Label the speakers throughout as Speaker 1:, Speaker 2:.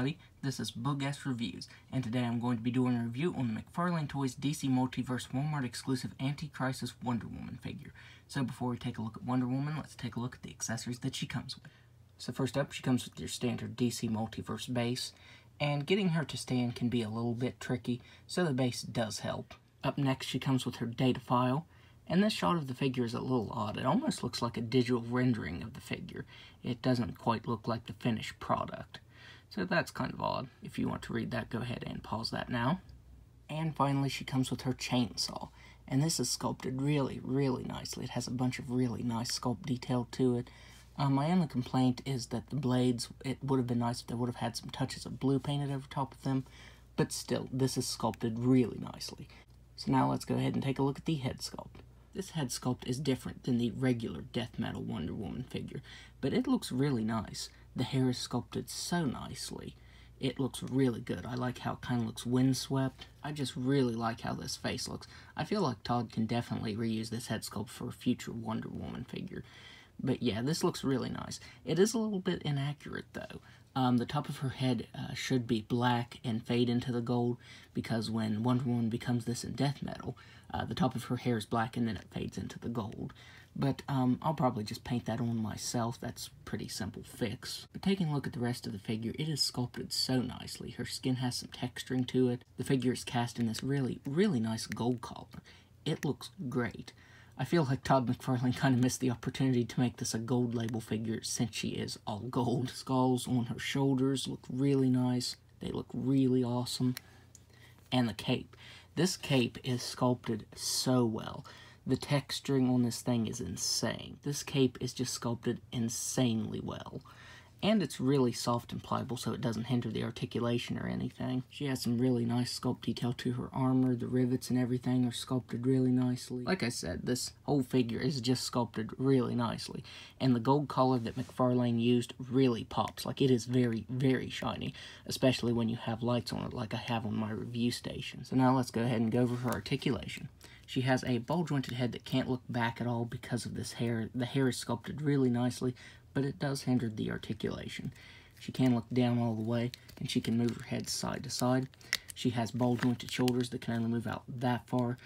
Speaker 1: everybody, this is Boogast Reviews, and today I'm going to be doing a review on the McFarlane Toys DC Multiverse Walmart exclusive Anti-Crisis Wonder Woman figure. So before we take a look at Wonder Woman, let's take a look at the accessories that she comes with. So first up, she comes with your standard DC Multiverse base, and getting her to stand can be a little bit tricky, so the base does help. Up next, she comes with her data file, and this shot of the figure is a little odd. It almost looks like a digital rendering of the figure. It doesn't quite look like the finished product. So that's kind of odd. If you want to read that, go ahead and pause that now. And finally, she comes with her chainsaw. And this is sculpted really, really nicely. It has a bunch of really nice sculpt detail to it. My only complaint is that the blades, it would have been nice if they would have had some touches of blue painted over top of them. But still, this is sculpted really nicely. So now let's go ahead and take a look at the head sculpt. This head sculpt is different than the regular death metal Wonder Woman figure, but it looks really nice. The hair is sculpted so nicely. It looks really good. I like how it kind of looks windswept. I just really like how this face looks. I feel like Todd can definitely reuse this head sculpt for a future Wonder Woman figure. But yeah, this looks really nice. It is a little bit inaccurate though. The top of her head should be black and fade into the gold, because when Wonder Woman becomes this in death metal, the top of her hair is black and then it fades into the gold. But I'll probably just paint that on myself. That's a pretty simple fix. But taking a look at the rest of the figure, it is sculpted so nicely. Her skin has some texturing to it. The figure is cast in this really, really nice gold collar. It looks great. I feel like Todd McFarlane kind of missed the opportunity to make this a gold label figure since she is all gold. Skulls on her shoulders look really nice. They look really awesome. And the cape. This cape is sculpted so well. The texturing on this thing is insane. This cape is just sculpted insanely well. And it's really soft and pliable, so it doesn't hinder the articulation or anything. She has some really nice sculpt detail to her armor. The rivets and everything are sculpted really nicely. Like I said, this whole figure is just sculpted really nicely. And the gold collar that McFarlane used really pops. Like, it is very, very shiny, especially when you have lights on it like I have on my review station. So now let's go ahead and go over her articulation. She has a ball-jointed head that can't look back at all because of this hair. The hair is sculpted really nicely, but it does hinder the articulation. She can look down all the way, and she can move her head side to side. She has ball-jointed shoulders that can only move out that far.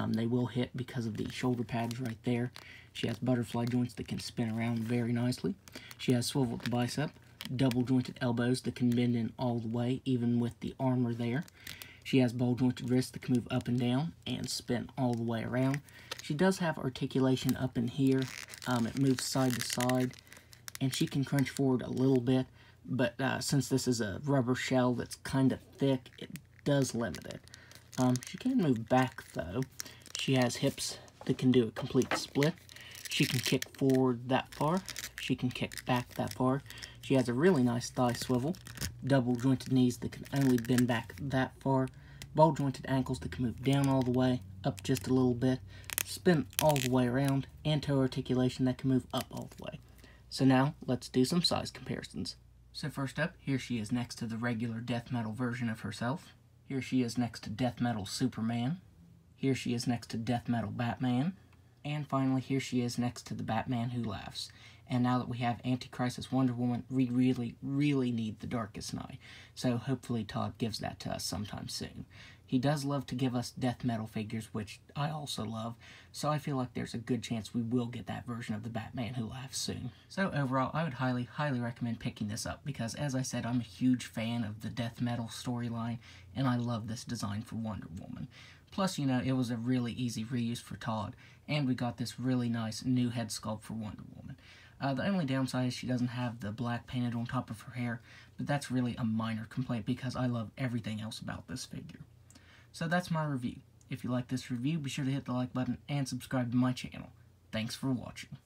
Speaker 1: They will hit because of the shoulder pads right there. She has butterfly joints that can spin around very nicely. She has swiveled bicep, double-jointed elbows that can bend in all the way, even with the armor there. She has ball-jointed wrists that can move up and down and spin all the way around. She does have articulation up in here. It moves side to side, and she can crunch forward a little bit, but since this is a rubber shell that's kind of thick, it does limit it. She can move back, though. She has hips that can do a complete split. She can kick forward that far. She can kick back that far. She has a really nice thigh swivel, double-jointed knees that can only bend back that far, ball-jointed ankles that can move down all the way, up just a little bit, spin all the way around, and toe articulation that can move up all the way. So now, let's do some size comparisons. So first up, here she is next to the regular death metal version of herself. Here she is next to death metal Superman. Here she is next to death metal Batman. And finally, here she is next to the Batman Who Laughs. And now that we have Anti-Crisis Wonder Woman, we really, really need the Darkest Night. So hopefully Todd gives that to us sometime soon. He does love to give us death metal figures, which I also love, so I feel like there's a good chance we will get that version of the Batman Who Laughs soon. So overall, I would highly, highly recommend picking this up, because as I said, I'm a huge fan of the death metal storyline, and I love this design for Wonder Woman. Plus, you know, it was a really easy reuse for Todd, and we got this really nice new head sculpt for Wonder Woman. The only downside is she doesn't have the black painted on top of her hair, but that's really a minor complaint because I love everything else about this figure. So that's my review. If you like this review, be sure to hit the like button and subscribe to my channel. Thanks for watching.